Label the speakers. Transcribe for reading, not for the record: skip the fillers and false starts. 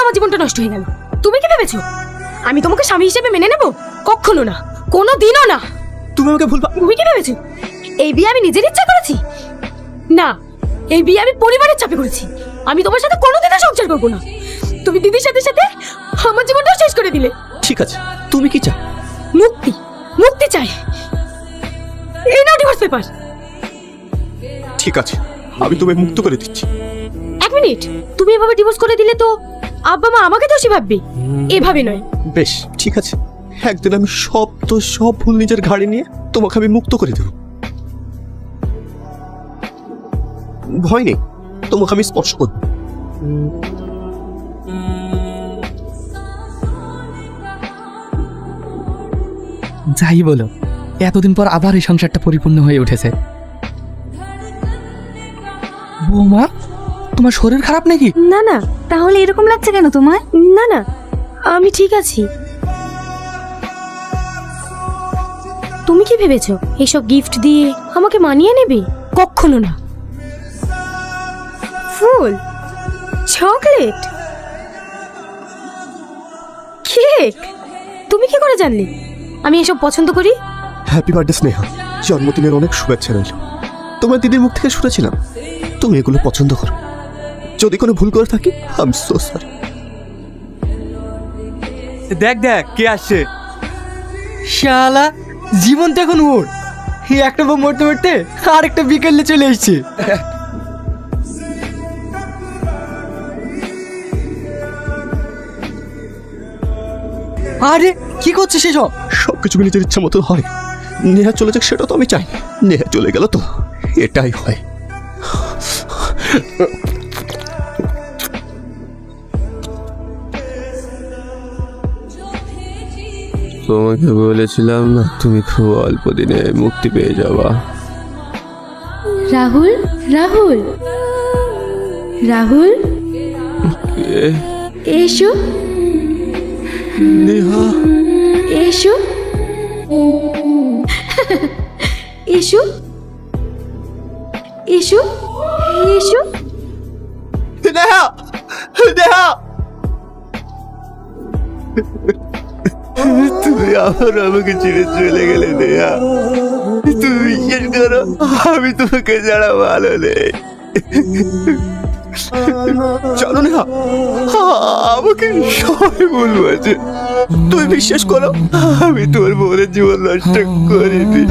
Speaker 1: আমার জীবনটা নষ্ট হয়ে গেল। তুমি কি ভেবেছো আমি তোমাকে স্বামী হিসেবে মেনে নেব? কখনো না, কোনো দিনও না।
Speaker 2: তুমি আমাকে ভুল
Speaker 1: তুমি কি ভেবেছো এই বিয়ে আমি নিজের ইচ্ছা করেছি? না, এই বিয়ে আমি পরিবারের চাপে করেছি। আমি তোমার সাথে কোনোদিনও সংসার করবো না। তুমি দিদির সাথে সাথে আমার জীবনটাও শেষ করে দিলে।
Speaker 2: ঠিক আছে, তুমি কি চাও?
Speaker 1: মুক্তি, মুক্তি চাই। এই নাও ডিভোর্স পেপার।
Speaker 2: ঠিক আছে, আমি তোমায় মুক্ত করে দিচ্ছি।
Speaker 1: এক মিনিট, তুমি এভাবে ডিভোর্স করে দিলে তো আব্বা মা আমাকে দোষী ভাববে। এভাবে নয়।
Speaker 2: বেশ, ঠিক আছে, একদিন আমি সব ভুল নিজের ঘাড়ে নিয়ে তোমাকে আমি মুক্ত করে দেব। ভয় নেই, তোমাকে আমি স্পর্শ করব।
Speaker 3: যাই বলো, এতদিন পর আবার এই সংসারটা পরিপূর্ণ হয়ে উঠেছে। বৌমা, তোমার শরীর খারাপ নাকি?
Speaker 1: না না,
Speaker 4: তাহলে এরকম লাগছে কেন তোমার?
Speaker 1: না না, আমি ঠিক আছি। তুমি কি ভেবেছো এইসব গিফট দিয়ে আমাকে মানিয়ে নেবে? কখনো না। ফুল, চকলেট, কেক, তুমি কি করে জানলে আমি এসব পছন্দ করি?
Speaker 2: হ্যাপি বার্থডে স্নেহা, জন্মদিনের অনেক শুভেচ্ছা রইল। তোমার দিদির মুখ থেকে শুনেছিলাম তুমি এগুলো পছন্দ করো। যদি কোনো ভুল করে থাকি, আই এম সো সরি।
Speaker 5: দেখ দেখ কে আসছে। শালা, জীবন তো এখন ওর। একটা বউ মরতে মরতে আরেকটা বিকেলে চলে এসছে। আরে কি করছিস এসব?
Speaker 2: সবকিছু কি নিজের ইচ্ছা মতো হয়? নেহা চলে যাক সেটা তো আমি চাই। নেহা চলে গেল তো এটাই হয়। তোমাকে বলেছিলাম না তুমি খুব অল্প দিনে মুক্তি পেয়ে যাবা।
Speaker 1: রাহুল, রাহুল, রাহুল, এসো
Speaker 2: নেহা,
Speaker 1: এসো, এসো, এসো, এসো।
Speaker 2: নেহা, নেহা, তুমি আবার আমাকে ছেড়ে চলে গেলে নেহা। তুমি বিশ্বাস করো, আমি তোমাকে ছাড়া ভালো নেই। জানো নেহা, আমাকে সবাই ভুল বলছে। তুমি বিশ্বাস করো, আমি তোমার বোনের জীবন নষ্ট করিনি।